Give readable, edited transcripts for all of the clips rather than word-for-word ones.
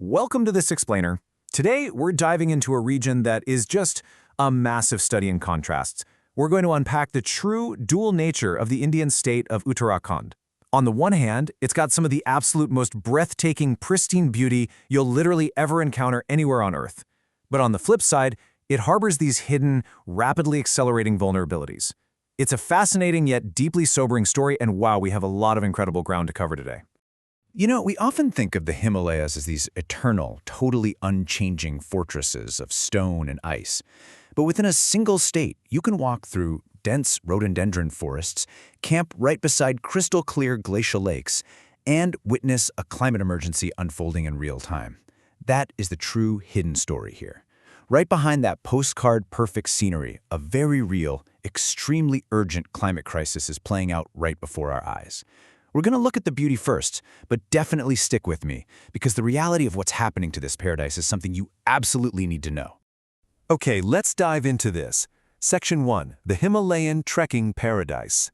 Welcome to This Explainer. Today, we're diving into a region that is just a massive study in contrasts. We're going to unpack the true dual nature of the Indian state of Uttarakhand. On the one hand, it's got some of the absolute most breathtaking, pristine beauty you'll literally ever encounter anywhere on Earth. But on the flip side, it harbors these hidden, rapidly accelerating vulnerabilities. It's a fascinating yet deeply sobering story, and wow, we have a lot of incredible ground to cover today. You know, we often think of the Himalayas as these eternal, totally unchanging fortresses of stone and ice. But within a single state, you can walk through dense rhododendron forests, camp right beside crystal-clear glacial lakes, and witness a climate emergency unfolding in real time. That is the true hidden story here. Right behind that postcard-perfect scenery, a very real, extremely urgent climate crisis is playing out right before our eyes. We're going to look at the beauty first, but definitely stick with me, because the reality of what's happening to this paradise is something you absolutely need to know. Okay, let's dive into this. Section 1, the Himalayan Trekking Paradise.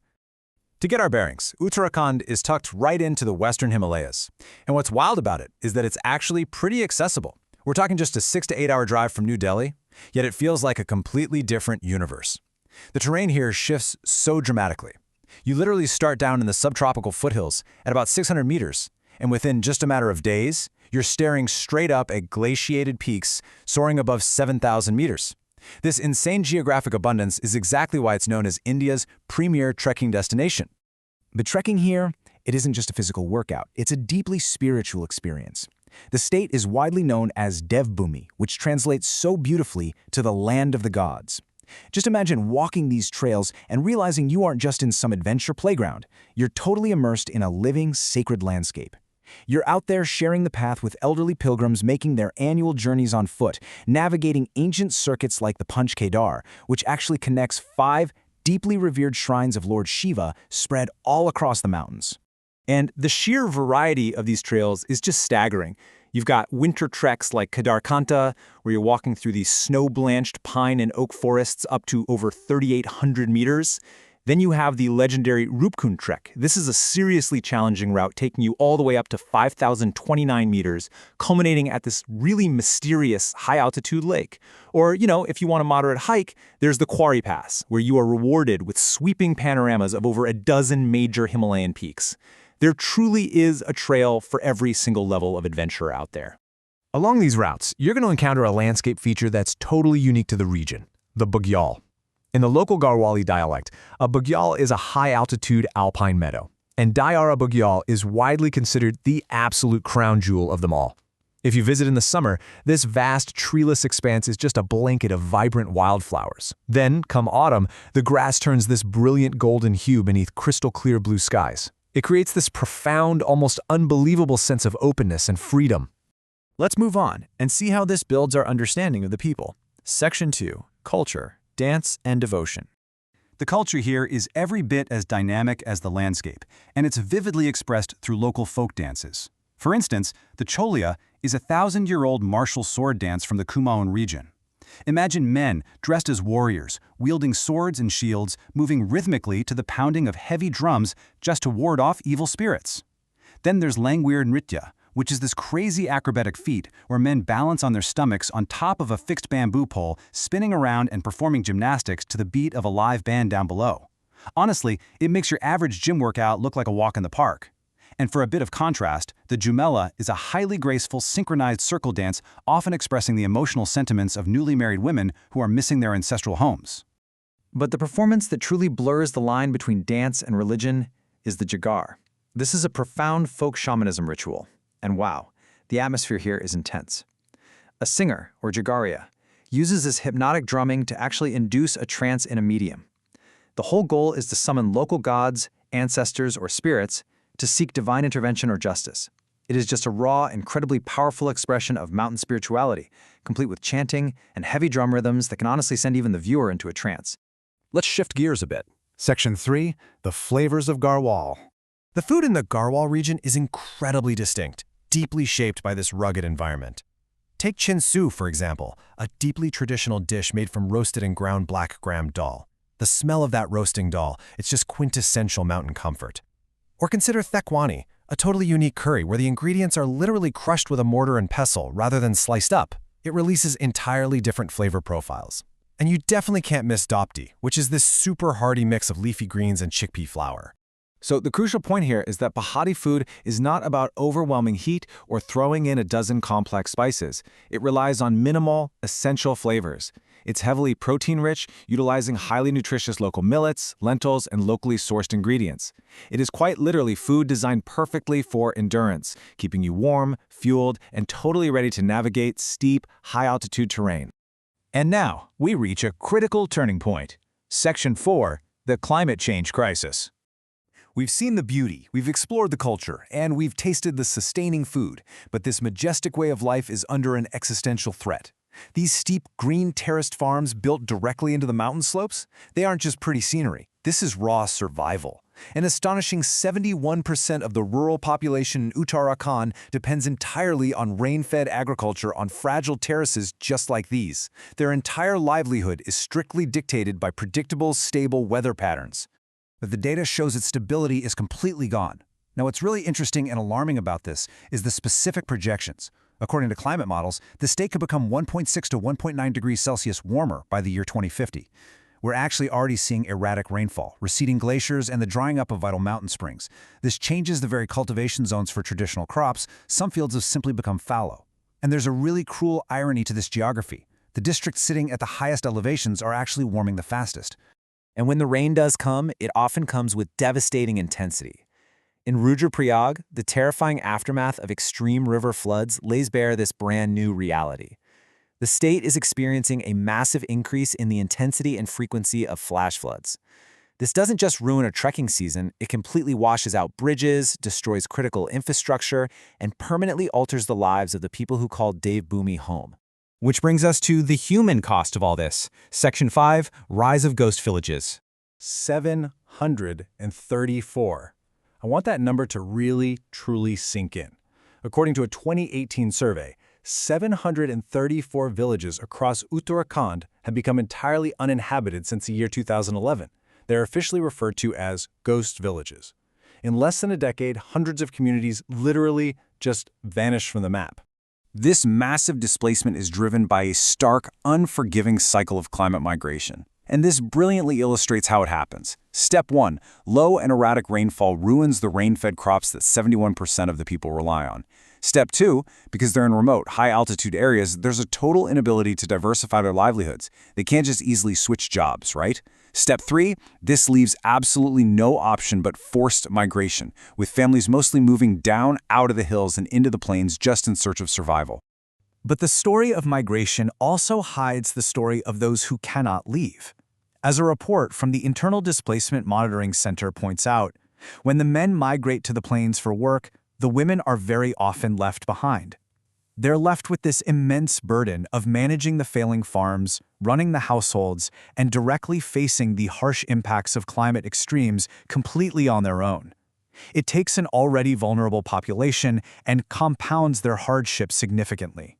To get our bearings, Uttarakhand is tucked right into the western Himalayas. And what's wild about it is that it's actually pretty accessible. We're talking just a 6 to 8 hour drive from New Delhi, yet it feels like a completely different universe. The terrain here shifts so dramatically. You literally start down in the subtropical foothills at about 600 meters, and within just a matter of days, you're staring straight up at glaciated peaks soaring above 7,000 meters. This insane geographic abundance is exactly why it's known as India's premier trekking destination. But trekking here, it isn't just a physical workout, it's a deeply spiritual experience. The state is widely known as Devbhumi, which translates so beautifully to the land of the gods. Just imagine walking these trails and realizing you aren't just in some adventure playground. You're totally immersed in a living, sacred landscape. You're out there sharing the path with elderly pilgrims making their annual journeys on foot, navigating ancient circuits like the Panch Kedar, which actually connects 5 deeply revered shrines of Lord Shiva spread all across the mountains. And the sheer variety of these trails is just staggering. You've got winter treks like Kedarkanta, where you're walking through these snow-blanched pine and oak forests up to over 3,800 meters. Then you have the legendary Rupkund trek. This is a seriously challenging route taking you all the way up to 5,029 meters, culminating at this really mysterious high-altitude lake. Or, if you want a moderate hike, there's the Quarry Pass, where you are rewarded with sweeping panoramas of over a dozen major Himalayan peaks. There truly is a trail for every single level of adventure out there. Along these routes, you're going to encounter a landscape feature that's totally unique to the region, the Bugyal. In the local Garhwali dialect, a Bugyal is a high-altitude alpine meadow, and Dayara Bugyal is widely considered the absolute crown jewel of them all. If you visit in the summer, this vast treeless expanse is just a blanket of vibrant wildflowers. Then, come autumn, the grass turns this brilliant golden hue beneath crystal-clear blue skies. It creates this profound, almost unbelievable sense of openness and freedom. Let's move on and see how this builds our understanding of the people. Section 2, Culture, Dance, and Devotion. The culture here is every bit as dynamic as the landscape, and it's vividly expressed through local folk dances. For instance, the Cholia is a 1,000-year-old martial sword dance from the Kumaon region. Imagine men dressed as warriors, wielding swords and shields, moving rhythmically to the pounding of heavy drums just to ward off evil spirits. Then there's Langweer Nritya, which is this crazy acrobatic feat where men balance on their stomachs on top of a fixed bamboo pole, spinning around and performing gymnastics to the beat of a live band down below. Honestly, it makes your average gym workout look like a walk in the park. And for a bit of contrast, the Jumela is a highly graceful, synchronized circle dance, often expressing the emotional sentiments of newly married women who are missing their ancestral homes. But the performance that truly blurs the line between dance and religion is the Jagar. This is a profound folk shamanism ritual. And wow, the atmosphere here is intense. A singer, or Jagaria, uses this hypnotic drumming to actually induce a trance in a medium. The whole goal is to summon local gods, ancestors, or spirits to seek divine intervention or justice. It is just a raw, incredibly powerful expression of mountain spirituality, complete with chanting and heavy drum rhythms that can honestly send even the viewer into a trance. Let's shift gears a bit. Section 3, the flavors of Garhwal. The food in the Garhwal region is incredibly distinct, deeply shaped by this rugged environment. Take chinsu, for example, a deeply traditional dish made from roasted and ground black gram dal. The smell of that roasting dal, it's just quintessential mountain comfort. Or consider thekwani, a totally unique curry where the ingredients are literally crushed with a mortar and pestle rather than sliced up. It releases entirely different flavor profiles. And you definitely can't miss dopti, which is this super hearty mix of leafy greens and chickpea flour. So the crucial point here is that Bahati food is not about overwhelming heat or throwing in a dozen complex spices. It relies on minimal, essential flavors. It's heavily protein-rich, utilizing highly nutritious local millets, lentils, and locally sourced ingredients. It is quite literally food designed perfectly for endurance, keeping you warm, fueled, and totally ready to navigate steep, high-altitude terrain. And now, we reach a critical turning point. Section 4, the climate change crisis. We've seen the beauty, we've explored the culture, and we've tasted the sustaining food, but this majestic way of life is under an existential threat. These steep, green terraced farms built directly into the mountain slopes, they aren't just pretty scenery. This is raw survival. An astonishing 71% of the rural population in Uttarakhand depends entirely on rain-fed agriculture on fragile terraces just like these. Their entire livelihood is strictly dictated by predictable, stable weather patterns. But the data shows its stability is completely gone. Now, what's really interesting and alarming about this is the specific projections. According to climate models, the state could become 1.6 to 1.9 degrees Celsius warmer by the year 2050. We're actually already seeing erratic rainfall, receding glaciers, and the drying up of vital mountain springs. This changes the very cultivation zones for traditional crops. Some fields have simply become fallow. And there's a really cruel irony to this geography. The districts sitting at the highest elevations are actually warming the fastest. And when the rain does come, it often comes with devastating intensity. In Rudraprayag, the terrifying aftermath of extreme river floods lays bare this brand new reality. The state is experiencing a massive increase in the intensity and frequency of flash floods. This doesn't just ruin a trekking season, it completely washes out bridges, destroys critical infrastructure, and permanently alters the lives of the people who call Devbhoomi home. Which brings us to the human cost of all this. Section 5, Rise of Ghost Villages. 734. I want that number to really, truly sink in. According to a 2018 survey, 734 villages across Uttarakhand have become entirely uninhabited since the year 2011. They're officially referred to as ghost villages. In less than a decade, hundreds of communities literally just vanished from the map. This massive displacement is driven by a stark, unforgiving cycle of climate migration. And this brilliantly illustrates how it happens. Step 1. Low and erratic rainfall ruins the rain-fed crops that 71% of the people rely on. Step 2. Because they're in remote, high-altitude areas, there's a total inability to diversify their livelihoods. They can't just easily switch jobs, right? Step 3. This leaves absolutely no option but forced migration, with families mostly moving down out of the hills and into the plains just in search of survival. But the story of migration also hides the story of those who cannot leave. As a report from the Internal Displacement Monitoring Center points out, when the men migrate to the plains for work, the women are very often left behind. They're left with this immense burden of managing the failing farms, running the households, and directly facing the harsh impacts of climate extremes completely on their own. It takes an already vulnerable population and compounds their hardship significantly.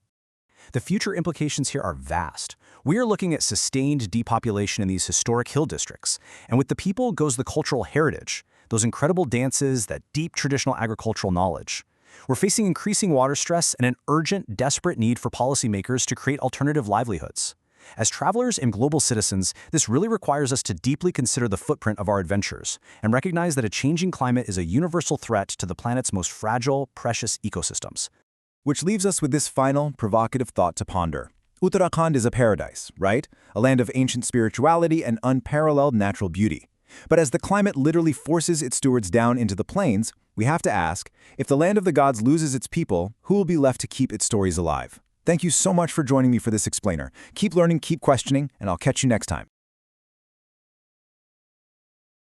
The future implications here are vast. We are looking at sustained depopulation in these historic hill districts, and with the people goes the cultural heritage, those incredible dances, that deep traditional agricultural knowledge. We're facing increasing water stress and an urgent, desperate need for policymakers to create alternative livelihoods. As travelers and global citizens, this really requires us to deeply consider the footprint of our adventures and recognize that a changing climate is a universal threat to the planet's most fragile, precious ecosystems. Which leaves us with this final, provocative thought to ponder. Uttarakhand is a paradise, right? A land of ancient spirituality and unparalleled natural beauty. But as the climate literally forces its stewards down into the plains, we have to ask, if the land of the gods loses its people, who will be left to keep its stories alive? Thank you so much for joining me for this explainer. Keep learning, keep questioning, and I'll catch you next time.